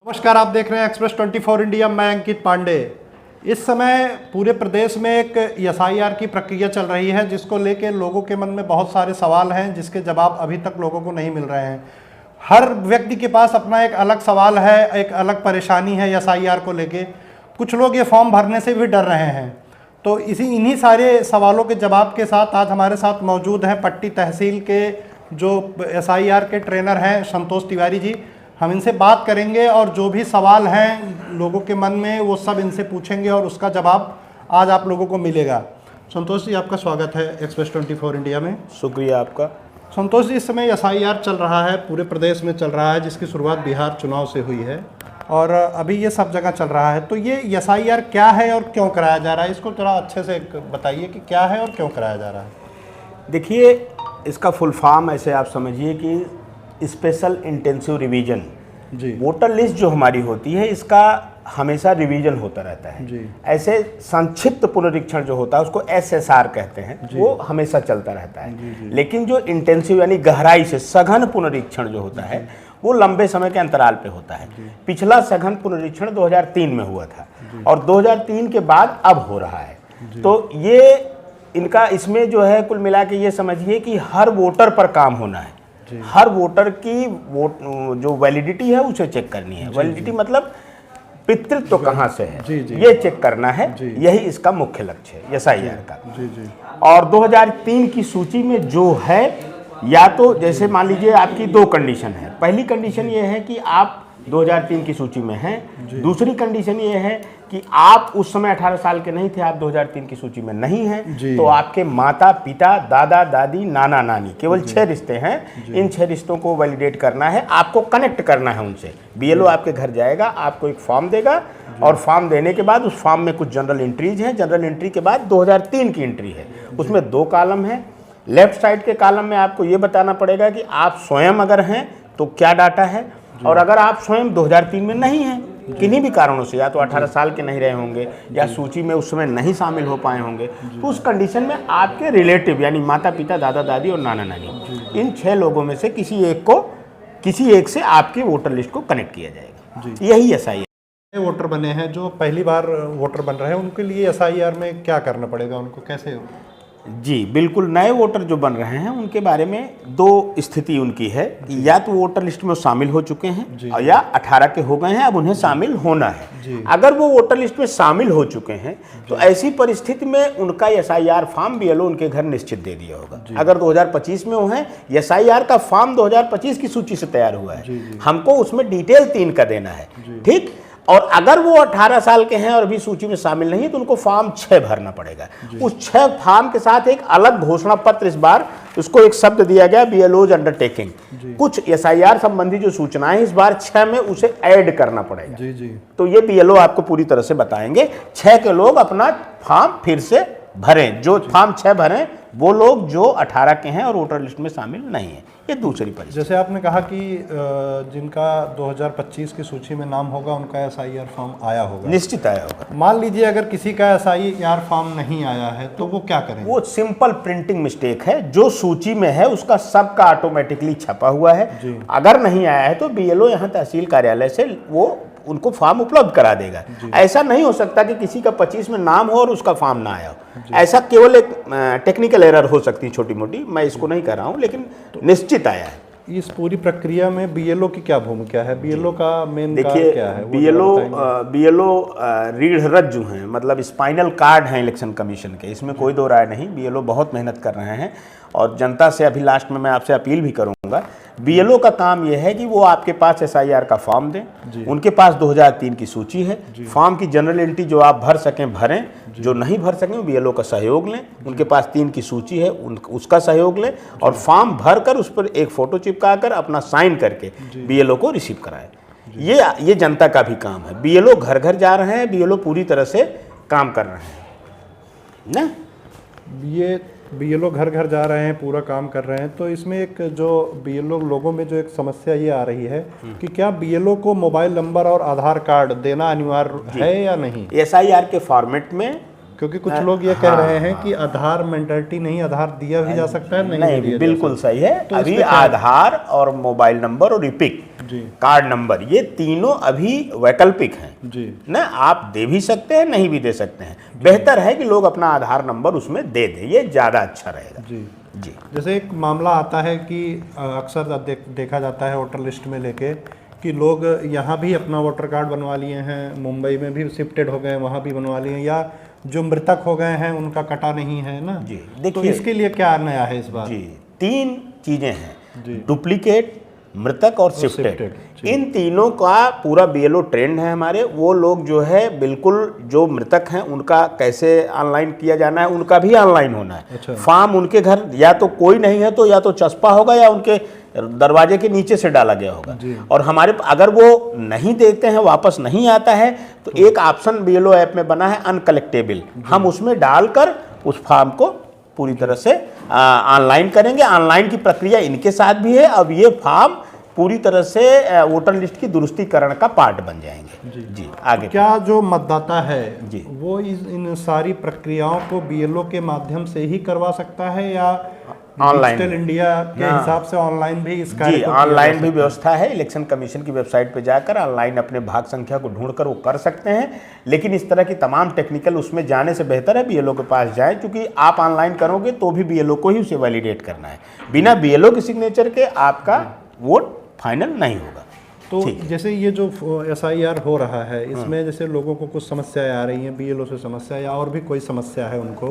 नमस्कार, आप देख रहे हैं एक्सप्रेस 24 इंडिया। मैं अंकित पांडे। इस समय पूरे प्रदेश में एक एसआईआर की प्रक्रिया चल रही है, जिसको लेके लोगों के मन में बहुत सारे सवाल हैं, जिसके जवाब अभी तक लोगों को नहीं मिल रहे हैं। हर व्यक्ति के पास अपना एक अलग सवाल है, एक अलग परेशानी है एसआईआर को लेके। कुछ लोग ये फॉर्म भरने से भी डर रहे हैं। तो इन्हीं सारे सवालों के जवाब के साथ आज हमारे साथ मौजूद हैं पट्टी तहसील के जो एसआईआर के ट्रेनर हैं, संतोष तिवारी जी। हम इनसे बात करेंगे और जो भी सवाल हैं लोगों के मन में वो सब इनसे पूछेंगे और उसका जवाब आज आप लोगों को मिलेगा। संतोष जी, आपका स्वागत है एक्सप्रेस 24 इंडिया में। शुक्रिया आपका। संतोष जी, इस समय एसआईआर चल रहा है, पूरे प्रदेश में चल रहा है, जिसकी शुरुआत बिहार चुनाव से हुई है और अभी ये सब जगह चल रहा है। तो ये एसआईआर क्या है और क्यों कराया जा रहा है, इसको थोड़ा अच्छे से बताइए कि क्या है और क्यों कराया जा रहा है। देखिए, इसका फुल फॉर्म ऐसे आप समझिए कि स्पेशल इंटेंसिव रिवीजन जी। वोटर लिस्ट जो हमारी होती है, इसका हमेशा रिवीजन होता रहता है जी। ऐसे संक्षिप्त पुनरीक्षण जो होता है उसको एसएसआर कहते हैं, वो हमेशा चलता रहता है। जी। लेकिन जो इंटेंसिव यानी गहराई से सघन पुनरीक्षण जो होता है वो लंबे समय के अंतराल पे होता है। पिछला सघन पुनरीक्षण 2003 में हुआ था और 2003 के बाद अब हो रहा है। तो ये इनका इसमें जो है कुल मिला के ये समझिए कि हर वोटर पर काम होना है। हर वोटर की वोट जो वैलिडिटी है उसे चेक करनी है। वैलिडिटी मतलब पितृत्व तो कहाँ से है, ये चेक करना है। यही इसका मुख्य लक्ष्य है एसआईआर का। और 2003 की सूची में जो है, या तो जैसे मान लीजिए आपकी दो कंडीशन है। पहली कंडीशन ये है कि आप 2003 की सूची में हैं। दूसरी कंडीशन ये है कि आप उस समय 18 साल के नहीं थे, आप 2003 की सूची में नहीं हैं। तो आपके माता पिता, दादा दादी, नाना नानी, केवल 6 रिश्ते हैं। इन 6 रिश्तों को वैलिडेट करना है, आपको कनेक्ट करना है उनसे। बीएलओ आपके घर जाएगा, आपको एक फॉर्म देगा और फॉर्म देने के बाद उस फॉर्म में कुछ जनरल एंट्रीज हैं। जनरल एंट्री के बाद 2003 की एंट्री है, उसमें 2 कॉलम है। लेफ्ट साइड के कॉलम में आपको ये बताना पड़ेगा कि आप स्वयं अगर हैं तो क्या डाटा है, और अगर आप स्वयं 2003 में नहीं हैं किन्हीं भी कारणों से, या तो 18 साल के नहीं रहे होंगे या सूची में उस समय नहीं शामिल हो पाए होंगे, तो उस कंडीशन में आपके रिलेटिव यानी माता पिता, दादा दादी और नाना नानी, इन 6 लोगों में से किसी एक से आपके वोटर लिस्ट को कनेक्ट किया जाएगा। यही एसआईआर। वोटर बने हैं, जो पहली बार वोटर बन रहे हैं, उनके लिए एसआईआर में क्या करना पड़ेगा, उनको कैसे? जी बिल्कुल, नए वोटर जो बन रहे हैं उनके बारे में 2 स्थिति उनकी है। या तो वोटर लिस्ट में शामिल हो चुके हैं या 18 के हो गए हैं, अब उन्हें शामिल होना है। अगर वो वोटर लिस्ट में शामिल हो चुके हैं तो ऐसी परिस्थिति में उनका एसआईआर फॉर्म बीएलओ उनके घर निश्चित दे दिया होगा। अगर 2025 में वो हैं, एसआईआर का फॉर्म 2025 की सूची से तैयार हुआ है, हमको उसमें डिटेल 3 का देना है, ठीक। और अगर वो 18 साल के हैं और अभी सूची में शामिल नहीं है तो उनको फॉर्म 6 भरना पड़ेगा। उस 6 फॉर्म के साथ एक अलग घोषणा पत्र, इस बार उसको एक शब्द दिया गया, बीएलओज अंडरटेकिंग। कुछ एसआईआर संबंधी जो सूचनाएं इस बार 6 में उसे ऐड करना पड़ेगा। तो ये बीएलओ आपको पूरी तरह से बताएंगे। 6 के लोग अपना फॉर्म फिर से भरें, जो फॉर्म 6 भरें वो लोग जो 18 के हैं और वोटर लिस्ट में शामिल नहीं है। ये दूसरी परिस्थिति। जैसे आपने कहा कि जिनका 2025 की सूची में नाम होगा उनका एसआईआर फॉर्म आया होगा, निश्चित आया होगा। मान लीजिए अगर किसी का एसआईआर फॉर्म नहीं आया है तो वो क्या करेंगे? वो सिंपल प्रिंटिंग मिस्टेक है। जो सूची में है उसका सबका ऑटोमेटिकली छपा हुआ है। अगर नहीं आया है तो बीएलओ यहाँ तहसील कार्यालय से वो उनको फॉर्म उपलब्ध करा देगा। ऐसा नहीं हो सकता कि किसी का 25 में नाम हो और उसका फॉर्म ना आया हो। ऐसा केवल एक टेक्निकल एरर हो सकती है, छोटी मोटी, मैं इसको नहीं कर रहा हूँ, लेकिन निश्चित आया है। इस पूरी प्रक्रिया में बीएलओ की क्या भूमिका है? बीएलओ का मेन देखिए, क्या है? बीएलओ रीढ़ रज्जु हैं, मतलब स्पाइनल कार्ड हैं इलेक्शन कमीशन के, इसमें कोई दो राय नहीं। बीएलओ बहुत मेहनत कर रहे हैं और जनता से अभी लास्ट में मैं आपसे अपील भी करूंगा। बीएलओ का काम यह है कि वो आपके पास एसआईआर का फॉर्म दें, उनके पास 2003 की सूची है, फॉर्म की जनरल एंट्री जो आप भर सकें भरें, जो नहीं भर सकें बीएलओ का सहयोग लें, उनके पास 3 की सूची है उसका सहयोग लें और फॉर्म भर कर उस पर एक फोटो चिपका कर अपना साइन करके बीएलओ को रिसीव कराएं। ये जनता का भी काम है। बीएलओ घर घर जा रहे हैं, बीएलओ पूरी तरह से काम कर रहे हैं ना। ये बीएलओ घर घर जा रहे हैं, पूरा काम कर रहे हैं। तो इसमें एक जो बीएलओ लोगों में जो एक समस्या ये आ रही है कि क्या बीएलओ को मोबाइल नंबर और आधार कार्ड देना अनिवार्य है या नहीं? एसआईआर के फॉर्मेट में क्योंकि कुछ लोग ये कह रहे हैं कि आधार मैंडेटरी नहीं, आधार दिया भी जा सकता है, नहीं भी दिया बिल्कुल सही है। तो अभी इसमें क्या आधार और मोबाइल नंबर और इपिक जी कार्ड नंबर, ये तीनों अभी वैकल्पिक हैं जी ना, आप दे भी सकते हैं, नहीं भी दे सकते हैं। बेहतर है कि लोग अपना आधार नंबर उसमें दे दें, ये ज़्यादा अच्छा रहेगा। जी जी जैसे एक मामला आता है कि अक्सर देखा जाता है वोटर लिस्ट में लेके कि लोग यहाँ भी अपना वोटर कार्ड बनवा लिए हैं, मुंबई में भी शिफ्टेड हो गए, वहाँ भी बनवा लिए हैं, या जो मृतक हो गए हैं उनका कटा नहीं है ना। जी तो देखिए, इसके लिए क्या नया है इस बार? जी 3 चीज़ें हैं, जी डुप्लीकेट, मृतक और शिफ्टेड। शिफ्टेड, जी। इन तीनों का पूरा बीएलओ ट्रेंड है हमारे। वो लोग जो है बिल्कुल, जो मृतक हैं उनका कैसे ऑनलाइन किया जाना है, उनका भी ऑनलाइन होना है। अच्छा। फॉर्म उनके घर या तो कोई नहीं है तो या तो चस्पा होगा या उनके दरवाजे के नीचे से डाला गया होगा। जी। और हमारे अगर वो नहीं देते हैं, वापस नहीं आता है, तो एक ऑप्शन बीएलओ ऐप में बना है अनकलेक्टेबल, हम उसमें डालकर उस फॉर्म को पूरी तरह से ऑनलाइन करेंगे। ऑनलाइन की प्रक्रिया इनके साथ भी है। अब ये फॉर्म पूरी तरह से वोटर लिस्ट की दुरुस्तीकरण का पार्ट बन जाएंगे। जी आगे क्या जो मतदाता है जी। वो इन सारी प्रक्रियाओं को बीएलओ के माध्यम से ही करवा सकता है, या ऑनलाइन डिजिटल इंडिया के हिसाब से ऑनलाइन भी इस कार्य जी, को किया जा ऑनलाइन भी सकता है? व्यवस्था है। इलेक्शन कमीशन की वेबसाइट पे जाकर ऑनलाइन अपने भाग संख्या को ढूंढकर वो कर सकते हैं। लेकिन इस तरह की तमाम टेक्निकल उसमें जाने से बेहतर है बीएलओ के पास जाएं, क्योंकि आप ऑनलाइन करोगे तो भी बीएलओ को ही उसे वैलिडेट करना है। बिना बीएलओ के सिग्नेचर के आपका वोट फाइनल नहीं होगा। तो ठीक है। जैसे ये जो एसआईआर हो रहा है, इसमें जैसे लोगों को कुछ समस्याएं आ रही हैं, बीएलओ से समस्या या और भी कोई समस्या है, उनको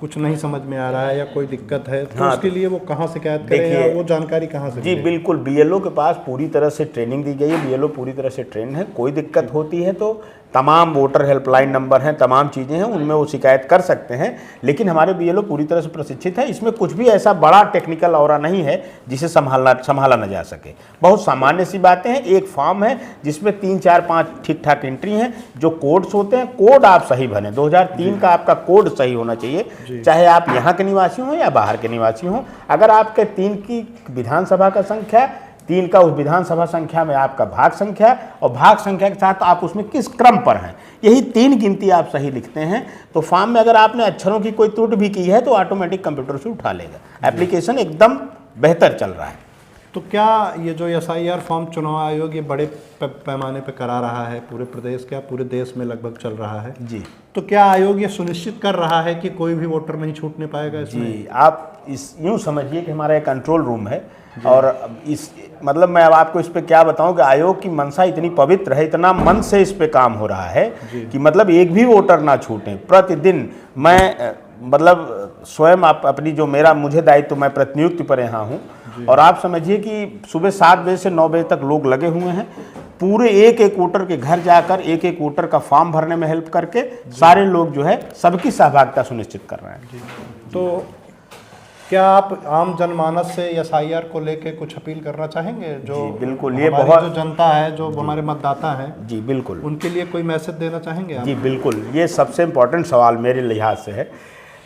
कुछ नहीं समझ में आ रहा है या कोई दिक्कत है, तो उसके लिए वो कहाँ शिकायत करें या वो जानकारी कहाँ से जी मिले? बिल्कुल, बीएलओ के पास पूरी तरह से ट्रेनिंग दी गई है। बीएलओ पूरी तरह से ट्रेन है। कोई दिक्कत होती है तो तमाम वोटर हेल्पलाइन नंबर हैं, तमाम चीज़ें हैं, उनमें वो शिकायत कर सकते हैं। लेकिन हमारे बीएलओ पूरी तरह से प्रशिक्षित है। इसमें कुछ भी ऐसा बड़ा टेक्निकल औरा नहीं है जिसे संभाला न जा सके। बहुत सामान्य सी बातें हैं। एक फॉर्म है जिसमें 3, 4, 5 ठीक ठाक एंट्री हैं। जो कोड्स होते हैं, कोड आप सही भरें। 2003 का आपका कोड सही होना चाहिए, चाहे आप यहाँ के निवासी हों या बाहर के निवासी हों। अगर आपके 3 की विधानसभा का संख्या, 3 का उस विधानसभा संख्या में आपका भाग संख्या, और भाग संख्या के साथ आप उसमें किस क्रम पर हैं, यही 3 गिनती आप सही लिखते हैं तो फॉर्म में अगर आपने अक्षरों की कोई त्रुटि भी की है तो ऑटोमेटिक कंप्यूटर से उठा लेगा। एप्लीकेशन एकदम बेहतर चल रहा है। तो क्या ये जो एसआईआर फॉर्म चुनाव आयोग ये बड़े पैमाने पे करा रहा है, पूरे प्रदेश, क्या पूरे देश में लगभग चल रहा है जी, तो क्या आयोग ये सुनिश्चित कर रहा है कि कोई भी वोटर नहीं छूटने पाएगा इसमें? जी, आप इस यूँ समझिए कि हमारा एक कंट्रोल रूम है, और इस मतलब मैं अब आपको इस पे क्या बताऊं कि आयोग की मंशा इतनी पवित्र है, इतना मन से इस पे काम हो रहा है कि मतलब एक भी वोटर ना छूटे। प्रतिदिन मैं मतलब स्वयं अपनी जो मुझे दायित्व, मैं प्रतिनियुक्ति पर यहाँ हूँ, और आप समझिए कि सुबह 7 बजे से 9 बजे तक लोग लगे हुए हैं, पूरे एक वोटर के घर जाकर एक वोटर का फॉर्म भरने में हेल्प करके सारे लोग जो है सबकी सहभागिता सुनिश्चित कर रहे हैं। तो क्या आप आम जनमानस से एसआईआर को लेके कुछ अपील करना चाहेंगे? जो जी, बिल्कुल, ये हमारी बहुत जो जनता है, जो हमारे मतदाता हैं, जी बिल्कुल, उनके लिए कोई मैसेज देना चाहेंगे आप? जी बिल्कुल, ये सबसे इम्पोर्टेंट सवाल मेरे लिहाज से है।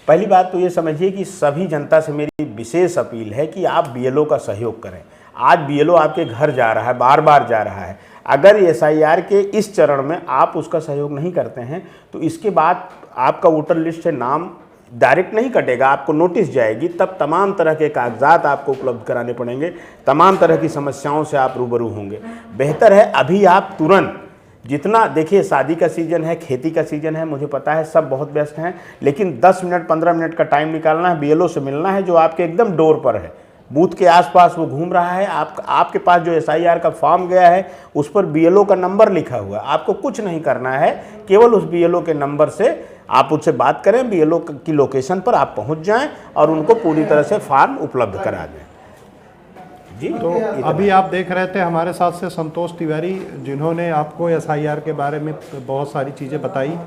पहली बात तो ये समझिए कि सभी जनता से मेरी विशेष अपील है कि आप बीएलओ का सहयोग करें। आज बीएलओ आपके घर जा रहा है, बार बार जा रहा है। अगर एसआईआर के इस चरण में आप उसका सहयोग नहीं करते हैं तो इसके बाद आपका वोटर लिस्ट से नाम डायरेक्ट नहीं कटेगा, आपको नोटिस जाएगी, तब तमाम तरह के कागजात आपको उपलब्ध कराने पड़ेंगे, तमाम तरह की समस्याओं से आप रूबरू होंगे। बेहतर है अभी आप तुरंत, जितना देखिए शादी का सीज़न है, खेती का सीज़न है, मुझे पता है सब बहुत व्यस्त हैं, लेकिन 10 मिनट 15 मिनट का टाइम निकालना है, बीएलओ से मिलना है जो आपके एकदम डोर पर है, बूथ के आसपास वो घूम रहा है। आपके पास जो एसआईआर का फॉर्म गया है उस पर बीएलओ का नंबर लिखा हुआ है। आपको कुछ नहीं करना है, केवल उस बीएलओ के नंबर से आप उससे बात करें, बीएलओ की लोकेशन पर आप पहुंच जाएं और उनको पूरी तरह से फॉर्म उपलब्ध करा दें। जी, तो अभी आप देख रहे थे हमारे साथ से संतोष तिवारी, जिन्होंने आपको एसआईआर के बारे में बहुत सारी चीज़ें बताई।